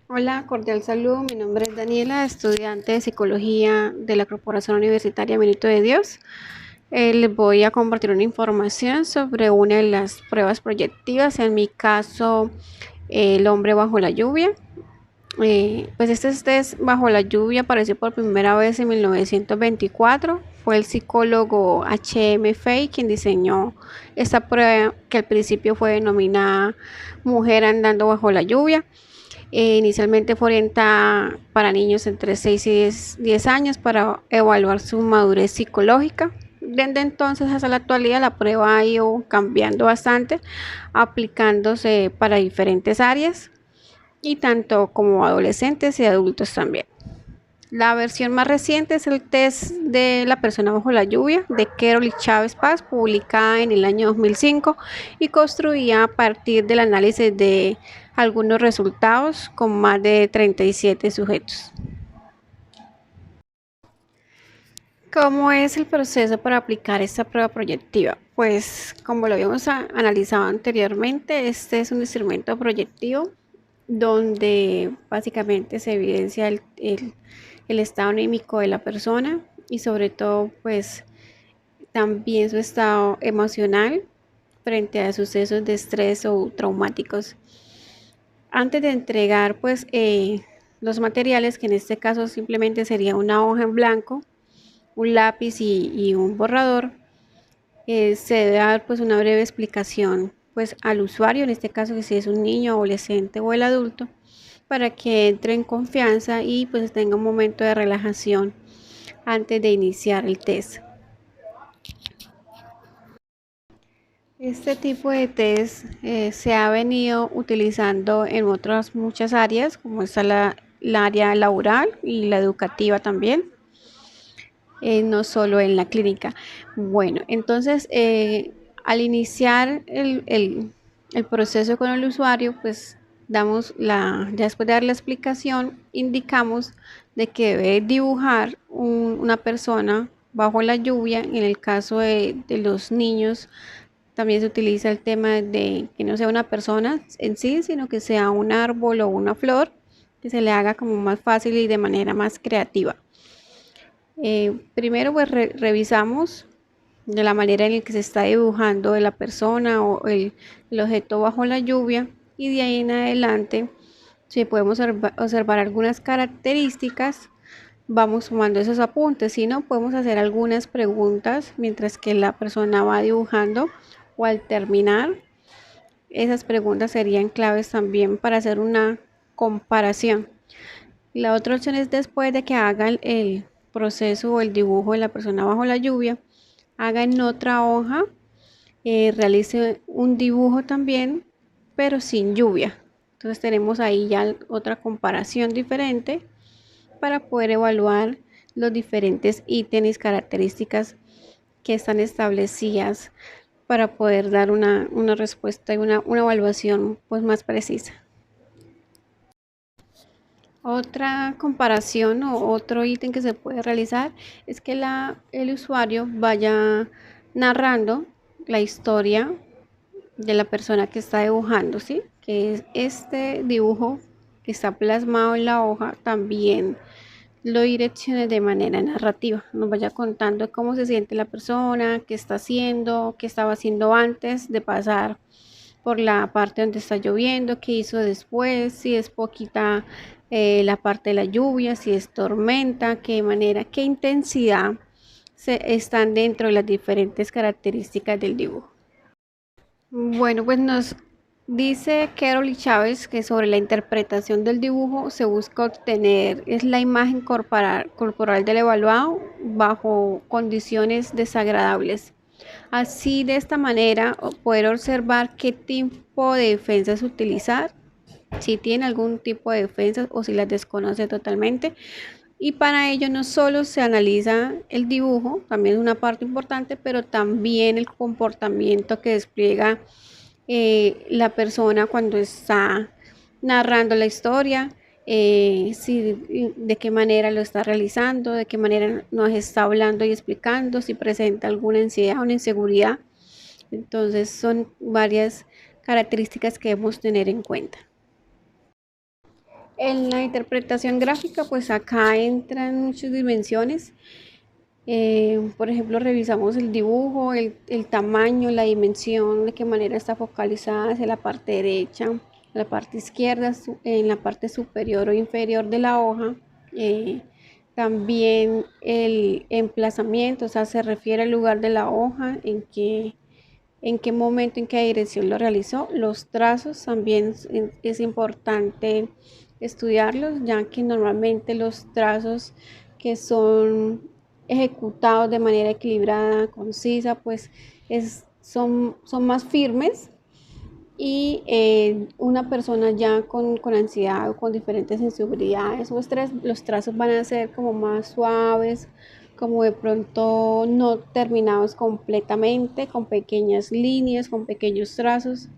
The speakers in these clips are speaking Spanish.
Hola, cordial saludo. Mi nombre es Daniela, estudiante de Psicología de la Corporación Universitaria Minuto de Dios. Les voy a compartir una información sobre una de las pruebas proyectivas, en mi caso, el hombre bajo la lluvia. Pues este test bajo la lluvia apareció por primera vez en 1924. Fue el psicólogo H.M. Fay quien diseñó esta prueba, que al principio fue denominada Mujer andando bajo la lluvia. Inicialmente fue orientada para niños entre 6 y 10 años para evaluar su madurez psicológica. Desde entonces hasta la actualidad la prueba ha ido cambiando bastante, aplicándose para diferentes áreas y tanto como adolescentes y adultos también. La versión más reciente es el test de la persona bajo la lluvia de Carol y Chávez Paz, publicada en el año 2005 y construida a partir del análisis de algunos resultados con más de 37 sujetos. ¿Cómo es el proceso para aplicar esta prueba proyectiva? Pues como lo habíamos analizado anteriormente, este es un instrumento proyectivo donde básicamente se evidencia el estado anímico de la persona y sobre todo pues también su estado emocional frente a sucesos de estrés o traumáticos. Antes de entregar pues los materiales, que en este caso simplemente sería una hoja en blanco, un lápiz y un borrador, se debe dar pues una breve explicación pues al usuario, en este caso que si es un niño, adolescente o el adulto, para que entre en confianza y pues tenga un momento de relajación antes de iniciar el test. Este tipo de test se ha venido utilizando en otras muchas áreas, como está la área laboral y la educativa también, no solo en la clínica. Bueno, entonces al iniciar el proceso con el usuario, pues ya después de dar la explicación, indicamos de que debe dibujar una persona bajo la lluvia. En el caso de los niños, también se utiliza el tema de que no sea una persona en sí, sino que sea un árbol o una flor, que se le haga como más fácil y de manera más creativa. Primero pues revisamos de la manera en la que se está dibujando de la persona o el objeto bajo la lluvia, y de ahí en adelante, si podemos observar algunas características, vamos sumando esos apuntes. Si no, podemos hacer algunas preguntas mientras que la persona va dibujando, o al terminar, esas preguntas serían claves también para hacer una comparación. La otra opción es, después de que haga el proceso o el dibujo de la persona bajo la lluvia, haga en otra hoja, realice un dibujo también, pero sin lluvia. Entonces tenemos ahí ya otra comparación diferente para poder evaluar los diferentes ítems y características que están establecidas para poder dar una respuesta y una evaluación pues más precisa. Otra comparación o otro ítem que se puede realizar es que el usuario vaya narrando la historia de la persona que está dibujando, ¿sí? Que es este dibujo que está plasmado en la hoja, también lo direccione de manera narrativa, nos vaya contando cómo se siente la persona, qué está haciendo, qué estaba haciendo antes de pasar por la parte donde está lloviendo, qué hizo después, si es poquita la parte de la lluvia, si es tormenta, qué manera, qué intensidad están dentro de las diferentes características del dibujo. Bueno, pues nos dice Carol y Chávez que sobre la interpretación del dibujo se busca obtener es la imagen corporal del evaluado bajo condiciones desagradables. Así, de esta manera, poder observar qué tipo de defensas utilizar, si tiene algún tipo de defensas o si las desconoce totalmente. Y para ello no solo se analiza el dibujo, también es una parte importante, pero también el comportamiento que despliega la persona cuando está narrando la historia, de qué manera lo está realizando, de qué manera nos está hablando y explicando, si presenta alguna ansiedad o una inseguridad. Entonces son varias características que debemos tener en cuenta. En la interpretación gráfica, pues acá entran muchas dimensiones. Por ejemplo, revisamos el dibujo, el tamaño, la dimensión, de qué manera está focalizada hacia la parte derecha, la parte izquierda, en la parte superior o inferior de la hoja. Eh, También el emplazamiento, o sea, se refiere al lugar de la hoja, en qué momento, en qué dirección lo realizó. Los trazos también es importante estudiarlos, ya que normalmente los trazos que son ejecutados de manera equilibrada, concisa, pues son más firmes y una persona ya con ansiedad o con diferentes inseguridades o estrés, los trazos van a ser como más suaves, como de pronto no terminados completamente, con pequeñas líneas, con pequeños trazos.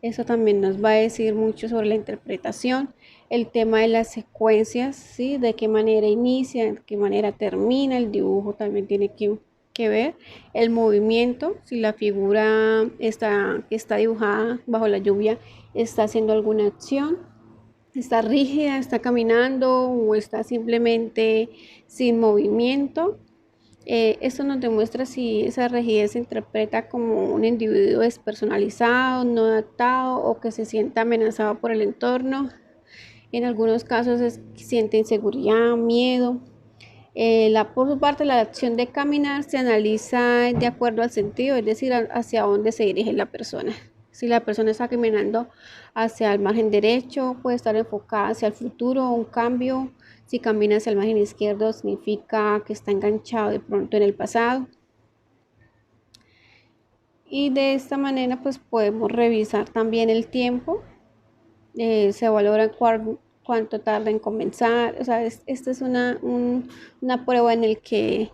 Eso también nos va a decir mucho sobre la interpretación, el tema de las secuencias, ¿sí? De qué manera inicia, de qué manera termina el dibujo, también tiene que ver el movimiento, si la figura está dibujada bajo la lluvia, está haciendo alguna acción, está rígida, está caminando o está simplemente sin movimiento. Esto nos demuestra si esa rigidez se interpreta como un individuo despersonalizado, no adaptado o que se sienta amenazado por el entorno. En algunos casos siente inseguridad, miedo. Por su parte, la acción de caminar se analiza de acuerdo al sentido, es decir, hacia dónde se dirige la persona. Si la persona está caminando hacia el margen derecho, puede estar enfocada hacia el futuro o un cambio. Si camina hacia el margen izquierdo, significa que está enganchado de pronto en el pasado. Y de esta manera, pues podemos revisar también el tiempo. Se valora cuánto tarda en comenzar. O sea, esta es una prueba en el que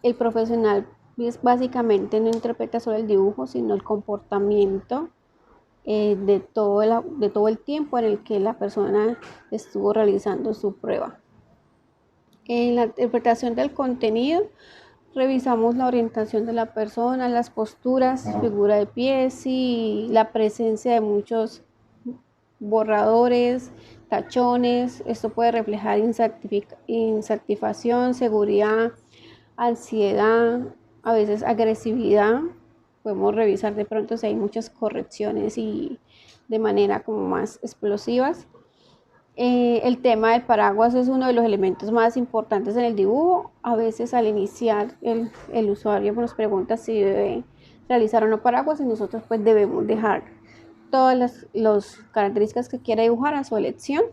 el profesional básicamente no interpreta solo el dibujo, sino el comportamiento de todo el tiempo en el que la persona estuvo realizando su prueba. En la interpretación del contenido, revisamos la orientación de la persona, las posturas, figura de pies y la presencia de muchos borradores, tachones. Esto puede reflejar insatisfacción, seguridad, ansiedad, a veces agresividad. Podemos revisar de pronto si hay muchas correcciones y de manera como más explosivas. El tema del paraguas es uno de los elementos más importantes en el dibujo. A veces al iniciar el usuario nos pregunta si debe realizar o no paraguas y nosotros pues debemos dejar todas las características que quiera dibujar a su elección.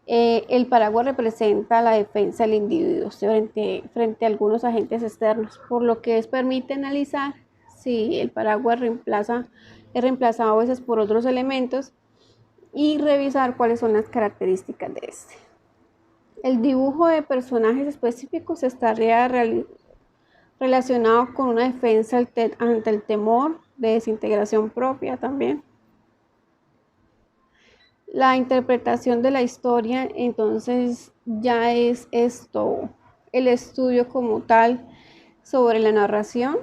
El paraguas representa la defensa del individuo frente a algunos agentes externos, por lo que permite analizar si el paraguas es reemplazado a veces por otros elementos y revisar cuáles son las características de este. El dibujo de personajes específicos estaría relacionado con una defensa ante el temor de desintegración propia también. La interpretación de la historia, entonces ya es esto, el estudio como tal sobre la narración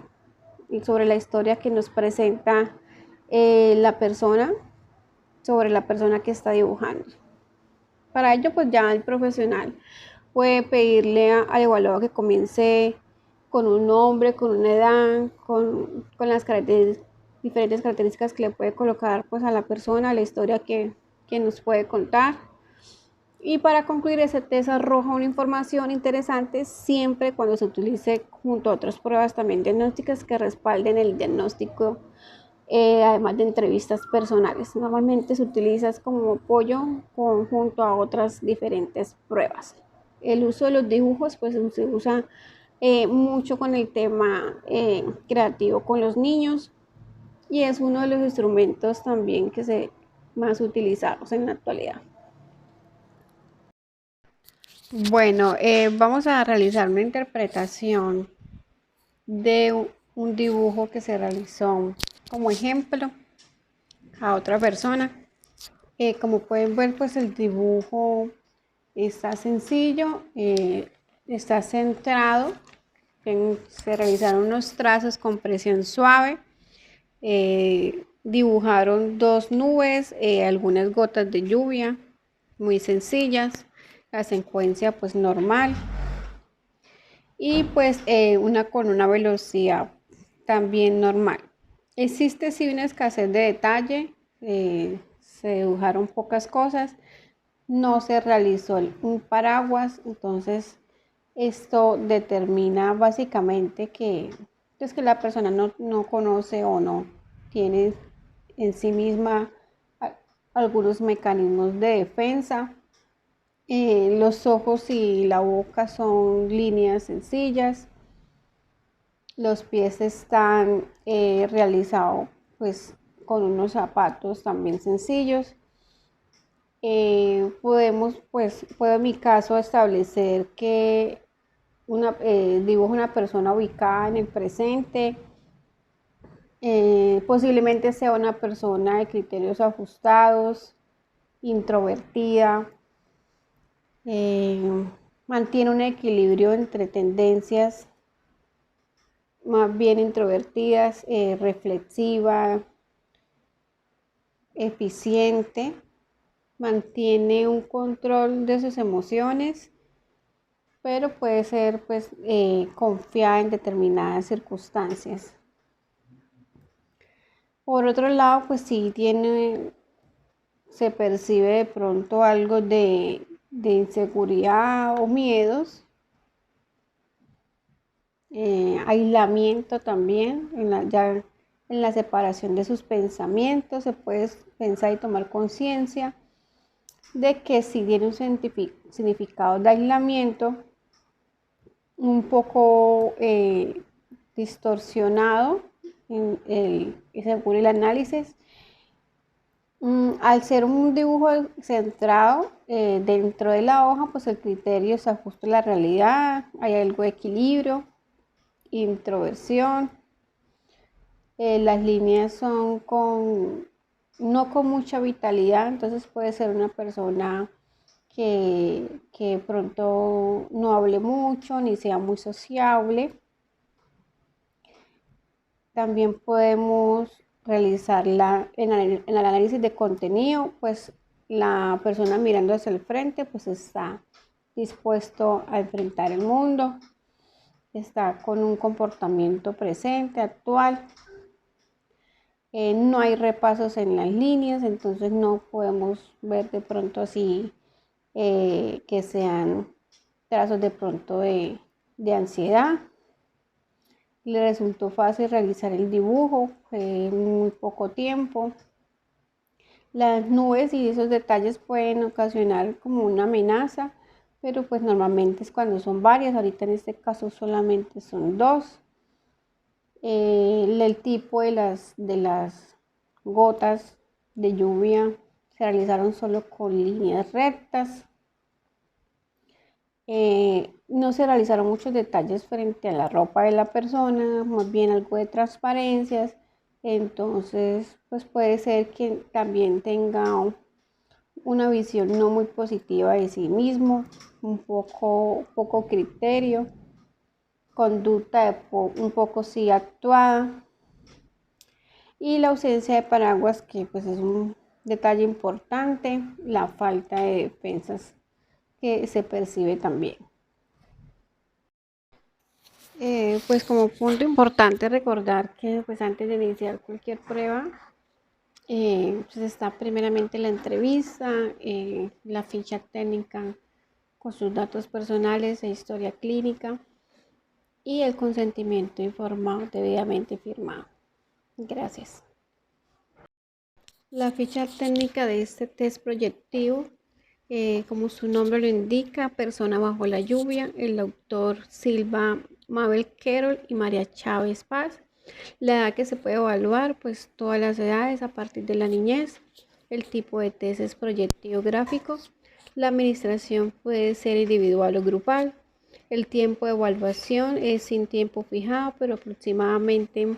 y sobre la historia que nos presenta la persona, sobre la persona que está dibujando. Para ello, pues ya el profesional puede pedirle al evaluador que comience con un nombre, con una edad, con las diferentes características que le puede colocar pues a la persona, a la historia que nos puede contar. Y para concluir, ese test arroja una información interesante siempre cuando se utilice junto a otras pruebas también diagnósticas que respalden el diagnóstico, además de entrevistas personales. Normalmente se utiliza como apoyo junto a otras diferentes pruebas. El uso de los dibujos pues se usa mucho con el tema creativo con los niños y es uno de los instrumentos también que se más utilizados en la actualidad. Bueno, vamos a realizar una interpretación de un dibujo que se realizó como ejemplo a otra persona. Como pueden ver, pues el dibujo está sencillo, está centrado, se realizaron unos trazos con presión suave, dibujaron dos nubes, algunas gotas de lluvia. muy sencillas, la secuencia pues normal y pues una con una velocidad también normal. Existe sí una escasez de detalle, se dibujaron pocas cosas, no se realizó un paraguas, entonces esto determina básicamente que, pues, que la persona no conoce o no tiene en sí misma algunos mecanismos de defensa. Los ojos y la boca son líneas sencillas. Los pies están realizados pues con unos zapatos también sencillos. Puedo en mi caso establecer que dibujo una persona ubicada en el presente. Posiblemente sea una persona de criterios ajustados, introvertida, mantiene un equilibrio entre tendencias más bien introvertidas, reflexiva, eficiente, mantiene un control de sus emociones, pero puede ser pues confiada en determinadas circunstancias. Por otro lado, pues sí se percibe de pronto algo de inseguridad o miedos, aislamiento también, ya en la separación de sus pensamientos, se puede pensar y tomar conciencia de que si tiene un significado de aislamiento un poco distorsionado según el análisis. Al ser un dibujo centrado dentro de la hoja, pues el criterio se ajusta a la realidad, hay algo de equilibrio, introversión. Las líneas son no con mucha vitalidad, entonces puede ser una persona que pronto no hable mucho ni sea muy sociable. También podemos realizar en el análisis de contenido, pues la persona mirando hacia el frente, pues está dispuesto a enfrentar el mundo, está con un comportamiento presente, actual. No hay repasos en las líneas, entonces no podemos ver de pronto así que sean trazos de pronto de ansiedad. Le resultó fácil realizar el dibujo, en muy poco tiempo. Las nubes y esos detalles pueden ocasionar como una amenaza, pero pues normalmente es cuando son varias, ahorita en este caso solamente son dos. El tipo de las gotas de lluvia se realizaron solo con líneas rectas. No se realizaron muchos detalles frente a la ropa de la persona, más bien algo de transparencias. Entonces, pues puede ser que también tenga una visión no muy positiva de sí mismo, un poco criterio, conducta un poco sí actuada, y la ausencia de paraguas, que pues es un detalle importante, la falta de defensas que se percibe también. Pues como punto importante recordar que pues antes de iniciar cualquier prueba, pues está primeramente la entrevista, la ficha técnica con sus datos personales e historia clínica y el consentimiento informado debidamente firmado. Gracias. La ficha técnica de este test proyectivo, como su nombre lo indica, persona bajo la lluvia, el autor Silva Mabel Querol y María Chávez Paz. La edad que se puede evaluar, pues todas las edades a partir de la niñez. El tipo de test es proyectivo gráfico. La administración puede ser individual o grupal. El tiempo de evaluación es sin tiempo fijado, pero aproximadamente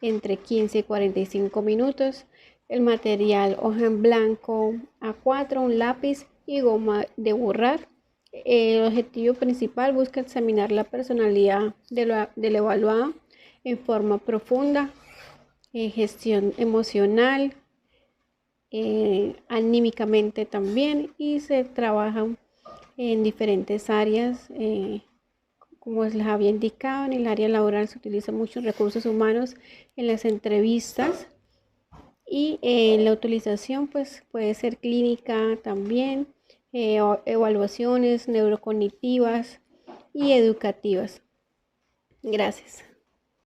entre 15 y 45 minutos. El material, hoja en blanco A4, un lápiz y goma de borrar. El objetivo principal busca examinar la personalidad del evaluado en forma profunda, gestión emocional, anímicamente también, y se trabaja en diferentes áreas. Como les había indicado, en el área laboral se utilizan muchos recursos humanos en las entrevistas, y la utilización pues puede ser clínica también, evaluaciones neurocognitivas y educativas. Gracias.